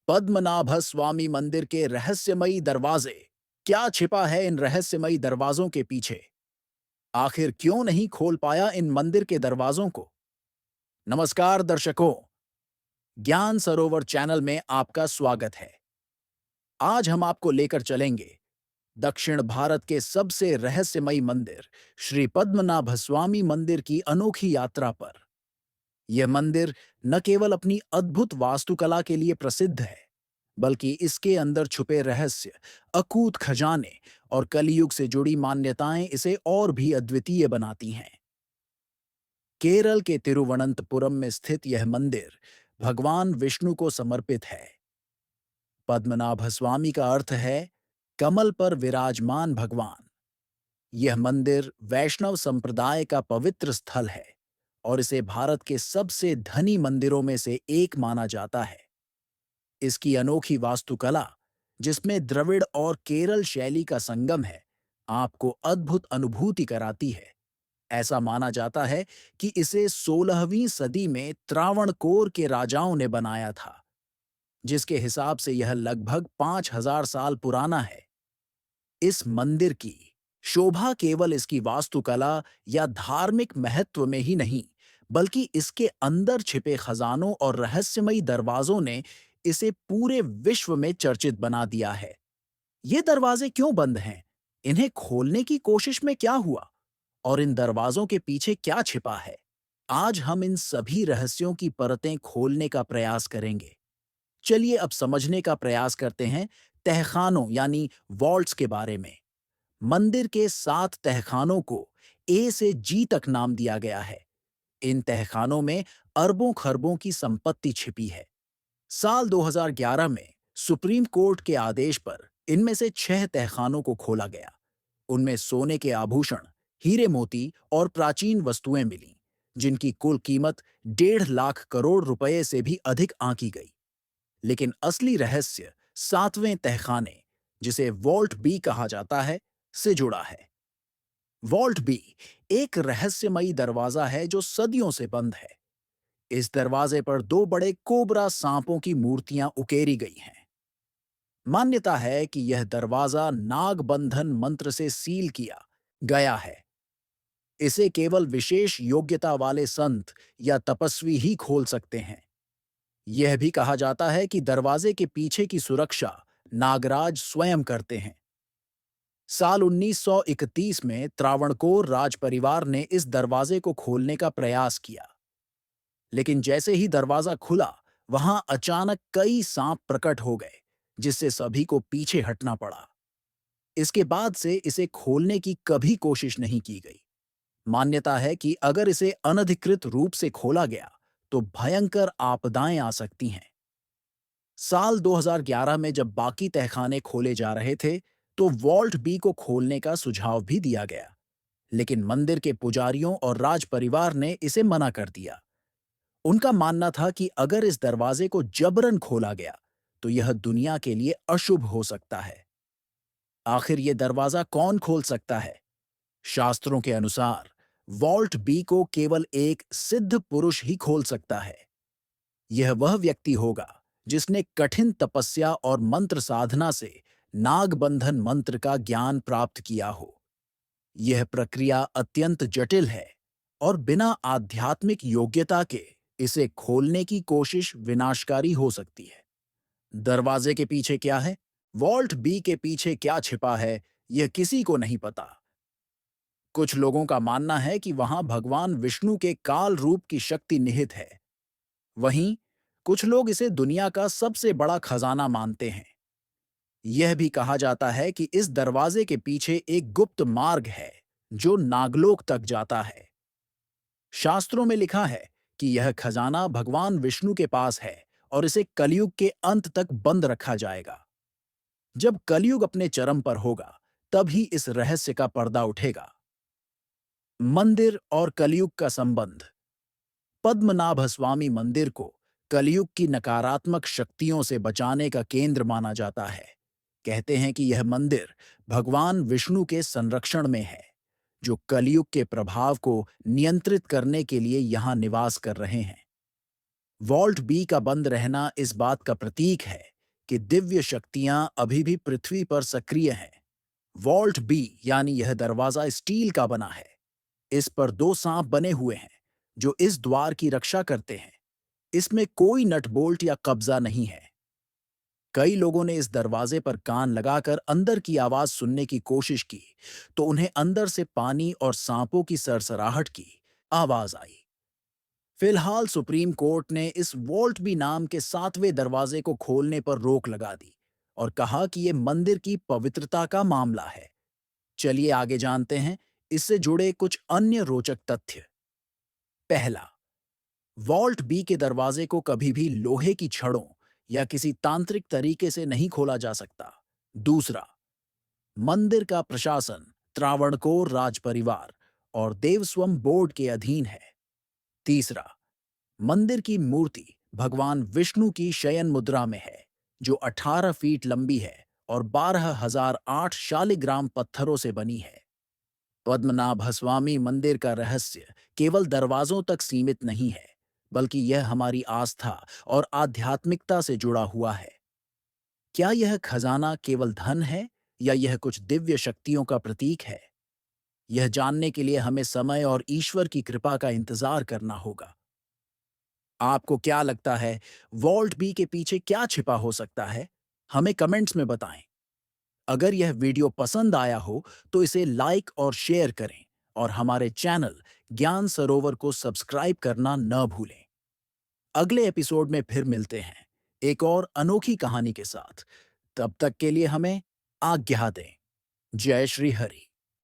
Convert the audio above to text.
पद्मनाभ स्वामी मंदिर के रहस्यमयी दरवाजे। क्या छिपा है इन रहस्यमयी दरवाजों के पीछे? आखिर क्यों नहीं खोल पाया इन मंदिर के दरवाजों को? नमस्कार दर्शकों, ज्ञान सरोवर चैनल में आपका स्वागत है। आज हम आपको लेकर चलेंगे दक्षिण भारत के सबसे रहस्यमयी मंदिर श्री पद्मनाभ स्वामी मंदिर की अनोखी यात्रा पर। यह मंदिर न केवल अपनी अद्भुत वास्तुकला के लिए प्रसिद्ध है, बल्कि इसके अंदर छुपे रहस्य, अकूत खजाने और कलयुग से जुड़ी मान्यताएं इसे और भी अद्वितीय बनाती हैं। केरल के तिरुवनंतपुरम में स्थित यह मंदिर भगवान विष्णु को समर्पित है। पद्मनाभ स्वामी का अर्थ है कमल पर विराजमान भगवान। यह मंदिर वैष्णव संप्रदाय का पवित्र स्थल है और इसे भारत के सबसे धनी मंदिरों में से एक माना जाता है। इसकी अनोखी वास्तुकला, जिसमें द्रविड़ और केरल शैली का संगम है, आपको अद्भुत अनुभूति कराती है। ऐसा माना जाता है कि इसे 16वीं सदी में त्रावणकोर के राजाओं ने बनाया था, जिसके हिसाब से यह लगभग 5000 साल पुराना है। इस मंदिर की शोभा केवल इसकी वास्तुकला या धार्मिक महत्व में ही नहीं, बल्कि इसके अंदर छिपे खजानों और रहस्यमयी दरवाजों ने इसे पूरे विश्व में चर्चित बना दिया है। ये दरवाजे क्यों बंद हैं? इन्हें खोलने की कोशिश में क्या हुआ? और इन दरवाजों के पीछे क्या छिपा है? आज हम इन सभी रहस्यों की परतें खोलने का प्रयास करेंगे। चलिए अब समझने का प्रयास करते हैं तहखानों यानी वॉल्ट्स के बारे में। मंदिर के 7 तहखानों को ए से जी तक नाम दिया गया है। इन तहखानों में अरबों खरबों की संपत्ति छिपी है। साल 2011 में सुप्रीम कोर्ट के आदेश पर इनमें से 6 तहखानों को खोला गया। उनमें सोने के आभूषण, हीरे मोती और प्राचीन वस्तुएं मिलीं, जिनकी कुल कीमत 1.5 लाख करोड़ रुपए से भी अधिक आंकी गई। लेकिन असली रहस्य 7वें तहखाने, जिसे वॉल्ट बी कहा जाता है, से जुड़ा है। वॉल्ट बी एक रहस्यमयी दरवाजा है जो सदियों से बंद है। इस दरवाजे पर 2 बड़े कोबरा सांपों की मूर्तियां उकेरी गई हैं। मान्यता है कि यह दरवाजा नागबंधन मंत्र से सील किया गया है। इसे केवल विशेष योग्यता वाले संत या तपस्वी ही खोल सकते हैं। यह भी कहा जाता है कि दरवाजे के पीछे की सुरक्षा नागराज स्वयं करते हैं। साल 1931 में त्रावणकोर राज परिवार ने इस दरवाजे को खोलने का प्रयास किया, लेकिन जैसे ही दरवाजा खुला, वहां अचानक कई सांप प्रकट हो गए, जिससे सभी को पीछे हटना पड़ा। इसके बाद से इसे खोलने की कभी कोशिश नहीं की गई। मान्यता है कि अगर इसे अनधिकृत रूप से खोला गया, तो भयंकर आपदाएं आ सकती हैं। साल 2011 में जब बाकी तहखाने खोले जा रहे थे, तो वॉल्ट बी को खोलने का सुझाव भी दिया गया, लेकिन मंदिर के पुजारियों और राज परिवार ने इसे मना कर दिया। उनका मानना था कि अगर इस दरवाजे को जबरन खोला गया, तो यह दुनिया के लिए अशुभ हो सकता है। आखिर ये दरवाजा कौन खोल सकता है? शास्त्रों के अनुसार वॉल्ट बी को केवल एक सिद्ध पुरुष ही खोल सकता है। यह वह व्यक्ति होगा जिसने कठिन तपस्या और मंत्र साधना से नागबंधन मंत्र का ज्ञान प्राप्त किया हो। यह प्रक्रिया अत्यंत जटिल है और बिना आध्यात्मिक योग्यता के इसे खोलने की कोशिश विनाशकारी हो सकती है। दरवाजे के पीछे क्या है? वॉल्ट बी के पीछे क्या छिपा है, यह किसी को नहीं पता। कुछ लोगों का मानना है कि वहां भगवान विष्णु के काल रूप की शक्ति निहित है। वहीं कुछ लोग इसे दुनिया का सबसे बड़ा खजाना मानते हैं। यह भी कहा जाता है कि इस दरवाजे के पीछे एक गुप्त मार्ग है जो नागलोक तक जाता है। शास्त्रों में लिखा है कि यह खजाना भगवान विष्णु के पास है और इसे कलयुग के अंत तक बंद रखा जाएगा। जब कलयुग अपने चरम पर होगा, तभी इस रहस्य का पर्दा उठेगा। मंदिर और कलयुग का संबंध। पद्मनाभ स्वामी मंदिर को कलयुग की नकारात्मक शक्तियों से बचाने का केंद्र माना जाता है। कहते हैं कि यह मंदिर भगवान विष्णु के संरक्षण में है, जो कलयुग के प्रभाव को नियंत्रित करने के लिए यहां निवास कर रहे हैं। वॉल्ट बी का बंद रहना इस बात का प्रतीक है कि दिव्य शक्तियां अभी भी पृथ्वी पर सक्रिय हैं। वॉल्ट बी यानी यह दरवाजा स्टील का बना है। इस पर दो सांप बने हुए हैं जो इस द्वार की रक्षा करते हैं। इसमें कोई नट बोल्ट या कब्जा नहीं है। कई लोगों ने इस दरवाजे पर कान लगाकर अंदर की आवाज सुनने की कोशिश की, तो उन्हें अंदर से पानी और सांपों की सरसराहट की आवाज आई। फिलहाल सुप्रीम कोर्ट ने इस वॉल्ट बी नाम के सातवें दरवाजे को खोलने पर रोक लगा दी और कहा कि यह मंदिर की पवित्रता का मामला है। चलिए आगे जानते हैं इससे जुड़े कुछ अन्य रोचक तथ्य। पहला, वॉल्ट बी के दरवाजे को कभी भी लोहे की छड़ों या किसी तांत्रिक तरीके से नहीं खोला जा सकता। दूसरा, मंदिर का प्रशासन त्रावणकोर राज परिवार और देवस्वम बोर्ड के अधीन है। तीसरा, मंदिर की मूर्ति भगवान विष्णु की शयन मुद्रा में है, जो 18 फीट लंबी है और 12,008 शालिग्राम पत्थरों से बनी है। पद्मनाभ स्वामी मंदिर का रहस्य केवल दरवाजों तक सीमित नहीं है, बल्कि यह हमारी आस्था और आध्यात्मिकता से जुड़ा हुआ है। क्या यह खजाना केवल धन है या यह कुछ दिव्य शक्तियों का प्रतीक है? यह जानने के लिए हमें समय और ईश्वर की कृपा का इंतजार करना होगा। आपको क्या लगता है, वॉल्ट बी के पीछे क्या छिपा हो सकता है? हमें कमेंट्स में बताएं। अगर यह वीडियो पसंद आया हो तो इसे लाइक और शेयर करें और हमारे चैनल ज्ञान सरोवर को सब्सक्राइब करना न भूलें। अगले एपिसोड में फिर मिलते हैं एक और अनोखी कहानी के साथ। तब तक के लिए हमें आज्ञा दें। जय श्री हरि।